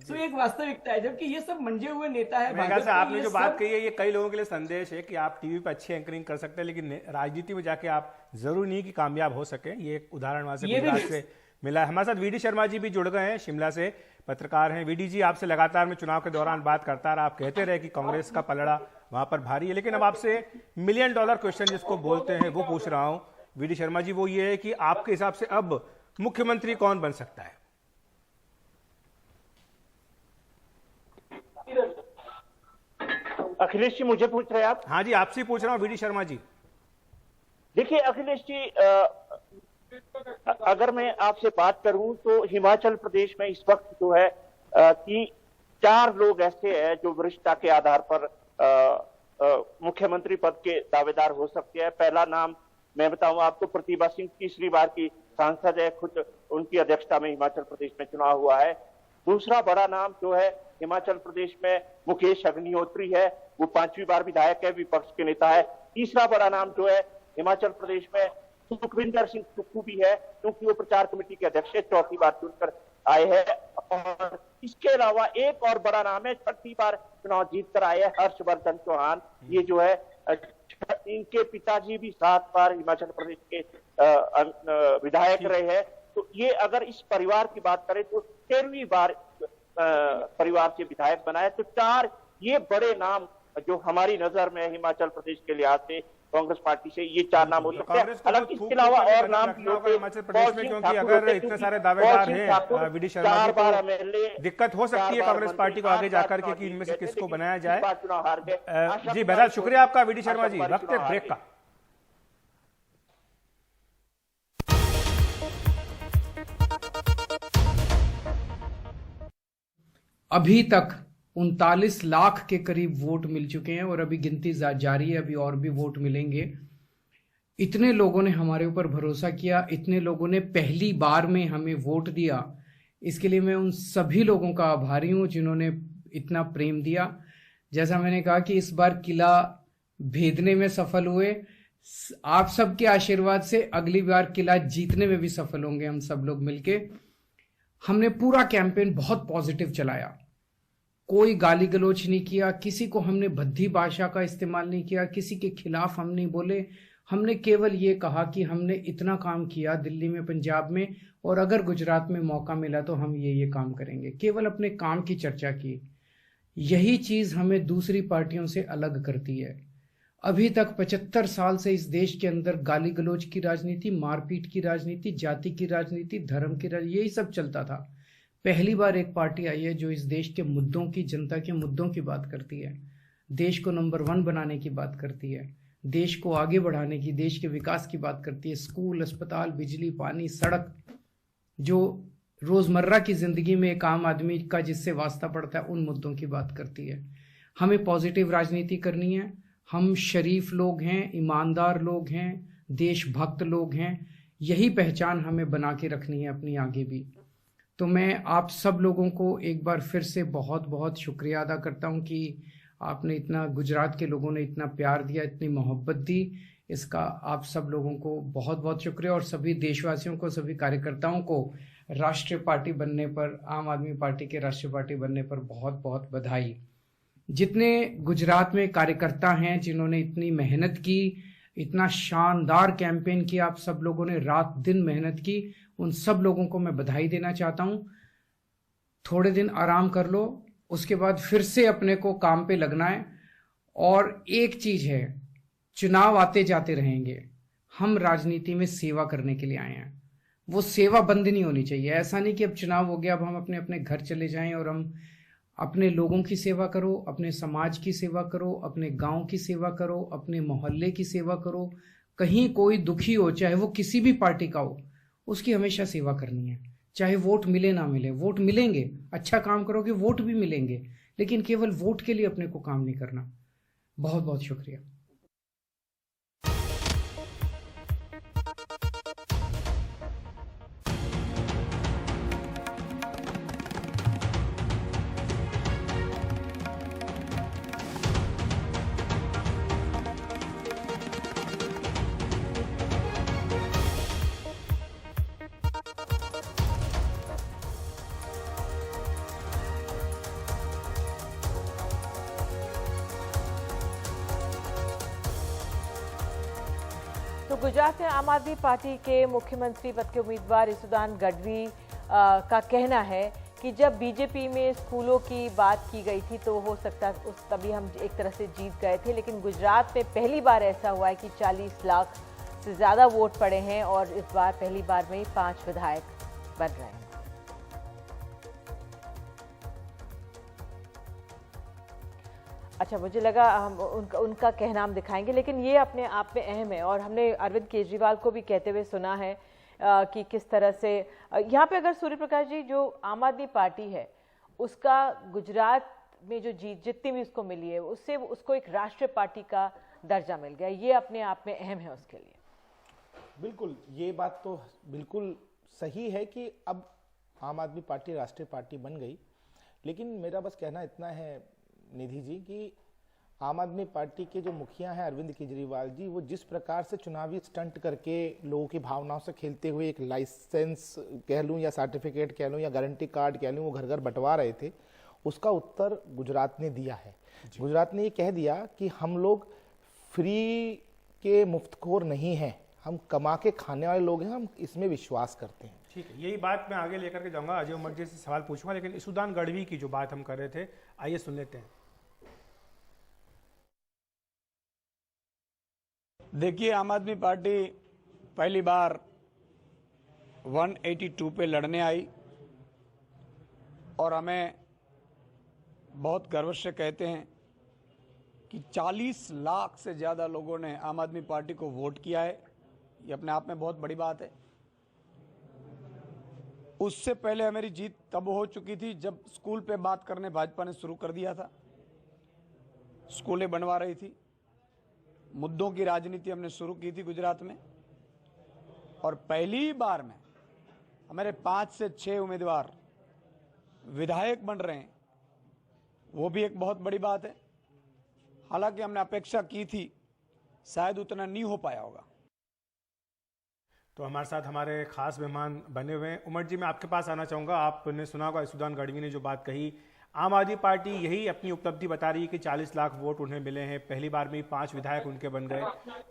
तो एक वास्तविकता है। जबकि ये सब मंजे हुए नेता है। मेरे ख्याल से आपने जो बात कही है ये कई लोगों के लिए संदेश है कि आप टीवी पर अच्छी एंकरिंग कर सकते हैं, लेकिन राजनीति में जाके आप जरूरी नहीं कि कामयाब हो सके। ये एक उदाहरण वहां से गुजरात से मिला है। हमारे साथ वीडी शर्मा जी भी जुड़ गए हैं, शिमला से पत्रकार हैं। वीडी जी, आपसे लगातार मैं चुनाव के दौरान बात करता रहा, आप कहते रहे कि कांग्रेस का पलड़ा वहां पर भारी है, लेकिन अब आपसे $1 मिलियन क्वेश्चन जिसको बोलते हैं वो पूछ रहा हूं वीडी शर्मा जी। वो ये है कि आपके हिसाब से अब मुख्यमंत्री कौन बन सकता है? अखिलेश जी मुझे पूछ रहे हैं आप? हाँ जी, आपसे पूछ रहा हूँ वीडी शर्मा जी। देखिए अखिलेश जी, अगर मैं आपसे बात करूं तो हिमाचल प्रदेश में इस वक्त जो है कि 4 लोग ऐसे हैं जो वरिष्ठता के आधार पर मुख्यमंत्री पद के दावेदार हो सकते हैं। पहला नाम मैं बताऊं आपको, प्रतिभा सिंह, तीसरी बार की सांसद है, खुद उनकी अध्यक्षता में हिमाचल प्रदेश में चुनाव हुआ है। दूसरा बड़ा नाम जो है हिमाचल प्रदेश में मुकेश अग्निहोत्री है, वो 5वीं बार विधायक है, विपक्ष के नेता है। तीसरा बड़ा नाम जो है हिमाचल प्रदेश में सुखविंदर सिंह सुक्खू भी है, क्योंकि वो प्रचार कमेटी के अध्यक्ष है, 4थी बार चुनकर आए हैं। और इसके अलावा एक और बड़ा नाम है, 6ठी बार चुनाव जीत कर आए हैं, हर्षवर्धन चौहान। ये जो है इनके पिताजी भी 7 बार हिमाचल प्रदेश के विधायक रहे हैं। तो ये अगर इस परिवार की बात करें तो 13वीं बार परिवार से विधायक बनाए। तो 4 ये बड़े नाम जो हमारी नजर में हिमाचल प्रदेश के लिहाज से कांग्रेस पार्टी से ये 4 नाम हो सकते हैं। हालांकि इसके अलावा और नाम भी होते हिमाचल प्रदेश में, क्योंकि अगर इतने सारे दावेदार हैं वीडी शर्मा जी, तो दिक्कत हो सकती है कांग्रेस पार्टी को आगे जाकर के कि इनमें से किसको बनाया जाए। चुनाव हार गए। जी बहरहाल शुक्रिया आपका वीडी शर्मा जी। वक्त है ब्रेक का। अभी तक 39 लाख के करीब वोट मिल चुके हैं और अभी गिनती जारी है, अभी और भी वोट मिलेंगे। इतने लोगों ने हमारे ऊपर भरोसा किया, इतने लोगों ने पहली बार में हमें वोट दिया, इसके लिए मैं उन सभी लोगों का आभारी हूं जिन्होंने इतना प्रेम दिया। जैसा मैंने कहा कि इस बार किला भेदने में सफल हुए, आप सबके आशीर्वाद से अगली बार किला जीतने में भी सफल होंगे हम सब लोग मिलके। हमने पूरा कैंपेन बहुत पॉजिटिव चलाया, कोई गाली गलौज नहीं किया, किसी को हमने भद्दी भाषा का इस्तेमाल नहीं किया, किसी के खिलाफ हम नहीं बोले। हमने केवल ये कहा कि हमने इतना काम किया दिल्ली में, पंजाब में, और अगर गुजरात में मौका मिला तो हम ये काम करेंगे। केवल अपने काम की चर्चा की। यही चीज हमें दूसरी पार्टियों से अलग करती है। अभी तक 75 साल से इस देश के अंदर गाली गलौज की राजनीति, मारपीट की राजनीति, जाति की राजनीति, धर्म की राजनीति, यही सब चलता था। पहली बार एक पार्टी आई है जो इस देश के मुद्दों की, जनता के मुद्दों की बात करती है, देश को नंबर 1 बनाने की बात करती है, देश को आगे बढ़ाने की, देश के विकास की बात करती है, स्कूल, अस्पताल, बिजली, पानी, सड़क, जो रोजमर्रा की जिंदगी में एक आम आदमी का जिससे वास्ता पड़ता है, उन मुद्दों की बात करती है। हमें पॉजिटिव राजनीति करनी है। हम शरीफ लोग हैं, ईमानदार लोग हैं, देशभक्त लोग हैं। यही पहचान हमें बना के रखनी है अपनी आगे भी। तो मैं आप सब लोगों को एक बार फिर से बहुत बहुत शुक्रिया अदा करता हूं कि आपने इतना, गुजरात के लोगों ने इतना प्यार दिया, इतनी मोहब्बत दी। इसका आप सब लोगों को बहुत बहुत शुक्रिया, और सभी देशवासियों को, सभी कार्यकर्ताओं को राष्ट्रीय पार्टी बनने पर, आम आदमी पार्टी के राष्ट्रीय पार्टी बनने पर बहुत बहुत बधाई। जितने गुजरात में कार्यकर्ता हैं जिन्होंने इतनी मेहनत की, इतना शानदार कैंपेन किया, आप सब लोगों ने रात दिन मेहनत की, उन सब लोगों को मैं बधाई देना चाहता हूं। थोड़े दिन आराम कर लो, उसके बाद फिर से अपने को काम पे लगना है। और एक चीज है, चुनाव आते जाते रहेंगे, हम राजनीति में सेवा करने के लिए आए हैं। वो सेवा बंद नहीं होनी चाहिए। ऐसा नहीं कि अब चुनाव हो गया, अब हम अपने अपने घर चले जाएं और हम अपने लोगों की सेवा करो, अपने समाज की सेवा करो, अपने गांव की सेवा करो, अपने मोहल्ले की सेवा करो। कहीं कोई दुखी हो, चाहे वो किसी भी पार्टी का हो, उसकी हमेशा सेवा करनी है। चाहे वोट मिले ना मिले, वोट मिलेंगे, अच्छा काम करोगे वोट भी मिलेंगे, लेकिन केवल वोट के लिए अपने को काम नहीं करना। बहुत बहुत शुक्रिया। तो गुजरात में आम आदमी पार्टी के मुख्यमंत्री पद के उम्मीदवार इसुदान गढ़वी का कहना है कि जब बीजेपी में स्कूलों की बात की गई थी तो हो सकता उस तभी हम एक तरह से जीत गए थे, लेकिन गुजरात में पहली बार ऐसा हुआ है कि 40 लाख से ज़्यादा वोट पड़े हैं और इस बार पहली बार में ही 5 विधायक बन रहे हैं। अच्छा, मुझे लगा हम उनका कहना हम दिखाएंगे, लेकिन ये अपने आप में अहम है। और हमने अरविंद केजरीवाल को भी कहते हुए सुना है कि किस तरह से यहाँ पे अगर सूर्य प्रकाश जी, जो आम आदमी पार्टी है उसका गुजरात में जो जीत जितनी भी उसको मिली है, उससे उसको एक राष्ट्रीय पार्टी का दर्जा मिल गया, ये अपने आप में अहम है उसके लिए। बिल्कुल, ये बात तो बिल्कुल सही है कि अब आम आदमी पार्टी राष्ट्रीय पार्टी बन गई। लेकिन मेरा बस कहना इतना है निधि जी कि आम आदमी पार्टी के जो मुखिया हैं अरविंद केजरीवाल जी, वो जिस प्रकार से चुनावी स्टंट करके लोगों की भावनाओं से खेलते हुए एक लाइसेंस कह लूँ या सर्टिफिकेट कह लूँ या गारंटी कार्ड कह लूँ, वो घर घर बंटवा रहे थे, उसका उत्तर गुजरात ने दिया है। गुजरात ने ये कह दिया कि हम लोग फ्री के मुफ्तखोर नहीं हैं, हम कमा के खाने वाले लोग हैं, हम इसमें विश्वास करते हैं। ठीक है, यही बात मैं आगे लेकर के जाऊंगा, अजय उमर जी से सवाल पूछूंगा, लेकिन ईसुदान गढ़वी की जो बात हम कर रहे थे, आइए सुन लेते हैं। देखिए, आम आदमी पार्टी पहली बार 182 पे लड़ने आई और हमें बहुत गर्व से कहते हैं कि 40 लाख से ज़्यादा लोगों ने आम आदमी पार्टी को वोट किया है। ये अपने आप में बहुत बड़ी बात है। उससे पहले हमारी जीत तब हो चुकी थी जब स्कूल पे बात करने भाजपा ने शुरू कर दिया था। स्कूलें बनवा रही थी, मुद्दों की राजनीति हमने शुरू की थी गुजरात में, और पहली बार में हमारे 5 से 6 उम्मीदवार विधायक बन रहे हैं। वो भी एक बहुत बड़ी बात है। हालांकि हमने अपेक्षा की थी शायद उतना नहीं हो पाया होगा। तो हमारे साथ हमारे खास मेहमान बने हुए हैं। उमर जी, मैं आपके पास आना चाहूँगा। आपने सुना होगा ईसुदान गढ़वी ने जो बात कही, आम आदमी पार्टी यही अपनी उपलब्धि बता रही है कि 40 लाख वोट उन्हें मिले हैं, पहली बार में 5 विधायक उनके बन गए।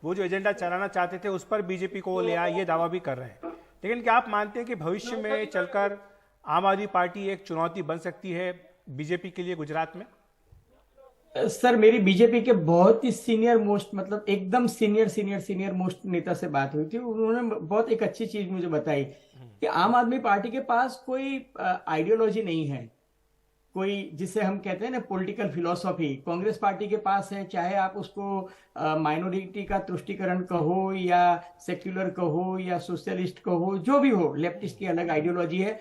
वो जो एजेंडा चलाना चाहते थे उस पर बीजेपी को ले आया, ये दावा भी कर रहे हैं। लेकिन क्या आप मानते हैं कि भविष्य में चलकर आम आदमी पार्टी एक चुनौती बन सकती है बीजेपी के लिए गुजरात में? सर, मेरी बीजेपी के बहुत ही सीनियर मोस्ट, मतलब एकदम सीनियर मोस्ट नेता से बात हुई थी। उन्होंने बहुत एक अच्छी चीज मुझे बताई कि आम आदमी पार्टी के पास कोई आइडियोलॉजी नहीं है, कोई जिसे हम कहते हैं ना पॉलिटिकल फिलॉसफी, कांग्रेस पार्टी के पास है। चाहे आप उसको माइनॉरिटी का तुष्टीकरण कहो या सेक्युलर कहो या सोशलिस्ट कहो, जो भी हो, लेफ्टिस्ट की अलग आइडियोलॉजी है।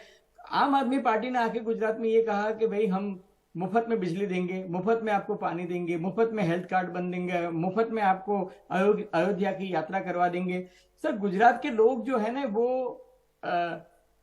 आम आदमी पार्टी ने आके गुजरात में ये कहा कि भाई हम मुफ्त में बिजली देंगे, मुफ्त में आपको पानी देंगे, मुफ्त में हेल्थ कार्ड बन देंगे, मुफ्त में आपको अयोध्या की यात्रा करवा देंगे। सर, गुजरात के लोग जो है ना वो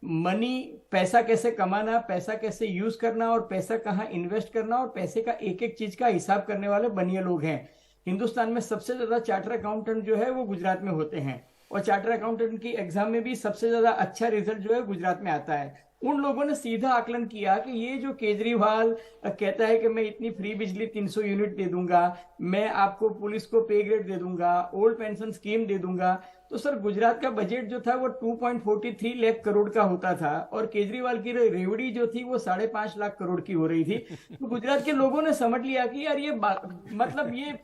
मनी, पैसा कैसे कमाना, पैसा कैसे यूज करना और पैसा कहाँ इन्वेस्ट करना और पैसे का एक एक चीज का हिसाब करने वाले बनिए लोग हैं। हिंदुस्तान में सबसे ज्यादा चार्टर अकाउंटेंट जो है वो गुजरात में होते हैं, और चार्टर अकाउंटेंट की एग्जाम में भी सबसे ज्यादा अच्छा रिजल्ट जो है गुजरात में आता है। उन लोगों ने सीधा आकलन किया कि ये जो केजरीवाल कहता है कि मैं इतनी फ्री बिजली 300 यूनिट दे दूंगा, मैं आपको पुलिस को पे ग्रेड दे दूंगा, ओल्ड पेंशन स्कीम दे दूंगा, तो सर गुजरात का बजट जो था वो 2.43 लाख करोड़ का होता था और केजरीवाल की रेवड़ी जो थी वो 5.5 लाख करोड़ की हो रही थी। तो गुजरात के लोगों ने समझ लिया कि यार ये मतलब ये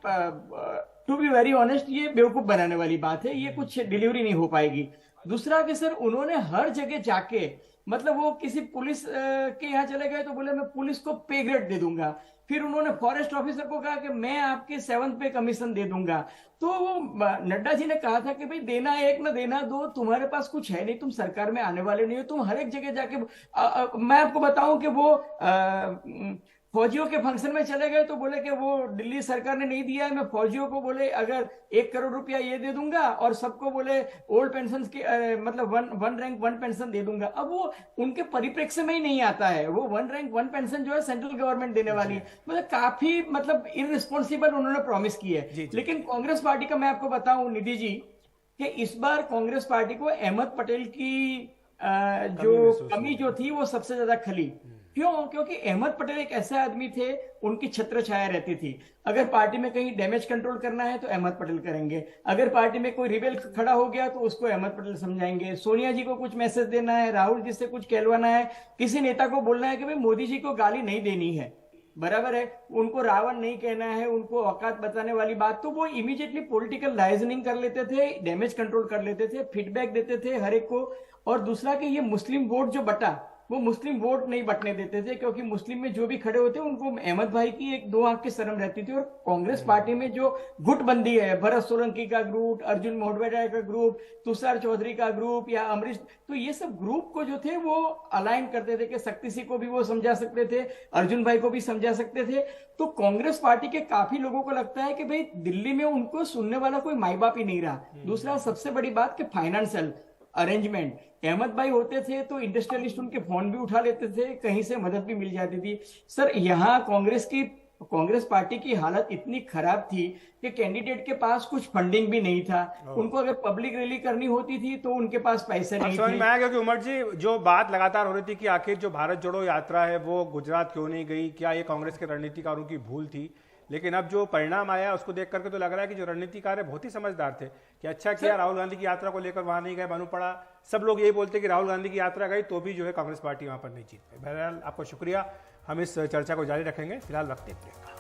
टू बी वेरी ऑनेस्ट ये बेवकूफ बनाने वाली बात है, ये कुछ डिलीवरी नहीं हो पाएगी। दूसरा कि सर उन्होंने हर जगह जाके, मतलब वो किसी पुलिस के यहाँ चले गए तो बोले मैं पुलिस को पे ग्रेड दे दूंगा, फिर उन्होंने फॉरेस्ट ऑफिसर को कहा कि मैं आपके 7th पे कमीशन दे दूंगा। तो वो नड्डा जी ने कहा था कि भाई देना एक ना देना दो, तुम्हारे पास कुछ है नहीं, तुम सरकार में आने वाले नहीं हो, तुम हर एक जगह जाके मैं आपको बताऊं कि वो फौजियों के फंक्शन में चले गए तो बोले कि वो दिल्ली सरकार ने नहीं दिया है, मैं फौजियों को बोले अगर 1 करोड़ रुपया ये दे दूंगा और सबको बोले ओल्ड पेंशन के मतलब वन रैंक वन पेंशन दे दूंगा। अब वो उनके परिप्रेक्ष्य में ही नहीं आता है। वो 1 रैंक 1 पेंशन जो है सेंट्रल गवर्नमेंट देने वाली है, मतलब काफी मतलब इररिस्पॉन्सिबल उन्होंने प्रॉमिस की है। लेकिन कांग्रेस पार्टी का मैं आपको बताऊं निधि जी कि इस बार कांग्रेस पार्टी को अहमद पटेल की जो कमी जो थी वो सबसे ज्यादा खली। क्यों? क्योंकि अहमद पटेल एक ऐसे आदमी थे, उनकी छत्र छाया रहती थी। अगर पार्टी में कहीं डैमेज कंट्रोल करना है तो अहमद पटेल करेंगे, अगर पार्टी में कोई रिबेल खड़ा हो गया तो उसको अहमद पटेल समझाएंगे, सोनिया जी को कुछ मैसेज देना है, राहुल जी से कुछ कहलवाना है, किसी नेता को बोलना है कि भाई मोदी जी को गाली नहीं देनी है, बराबर है, उनको रावण नहीं कहना है, उनको औकात बताने वाली बात, तो वो इमीडिएटली पॉलिटिकल लाइजनिंग कर लेते थे, डैमेज कंट्रोल कर लेते थे, फीडबैक देते थे हर एक को। और दूसरा कि ये मुस्लिम वोट जो बटा वो मुस्लिम वोट नहीं बटने देते थे, क्योंकि मुस्लिम में जो भी खड़े होते उनको अहमद भाई की एक 2 आंख की शर्म रहती थी। और कांग्रेस पार्टी में जो गुटबंदी है, भरत सोलंकी का ग्रुप, अर्जुन मोढवाडिया का ग्रुप, तुषार चौधरी का ग्रुप या अमरीश, तो ये सब ग्रुप को जो थे वो अलाइन करते थे कि शक्ति सिंह को भी वो समझा सकते थे, अर्जुन भाई को भी समझा सकते थे। तो कांग्रेस पार्टी के काफी लोगों को लगता है कि भाई दिल्ली में उनको सुनने वाला कोई माई बाप ही नहीं रहा। दूसरा सबसे बड़ी बात कि फाइनेंशियल अरेंजमेंट, अहमद भाई होते थे तो इंडस्ट्रियलिस्ट उनके फोन भी उठा लेते थे, कहीं से मदद भी मिल जाती थी। सर यहाँ कांग्रेस पार्टी की हालत इतनी खराब थी कि कैंडिडेट के पास कुछ फंडिंग भी नहीं था, उनको अगर पब्लिक रैली करनी होती थी तो उनके पास पैसे नहीं थे। मैं क्योंकि उमर जी जो बात लगातार हो रही थी कि आखिर जो भारत जोड़ो यात्रा है वो गुजरात क्यों नहीं गई, क्या ये कांग्रेस के रणनीतिकारों की भूल थी? लेकिन अब जो परिणाम आया उसको देख करके तो लग रहा है कि जो रणनीतिकार है बहुत ही समझदार थे कि अच्छा किया राहुल गांधी की यात्रा को लेकर वहां नहीं गए, मालूम पड़ा सब लोग यही बोलते कि राहुल गांधी की यात्रा गई तो भी जो है कांग्रेस पार्टी वहां पर नहीं जीत पाई। बहरहाल आपका शुक्रिया, हम इस चर्चा को जारी रखेंगे। फिलहाल वक्त एक ब्रेक का।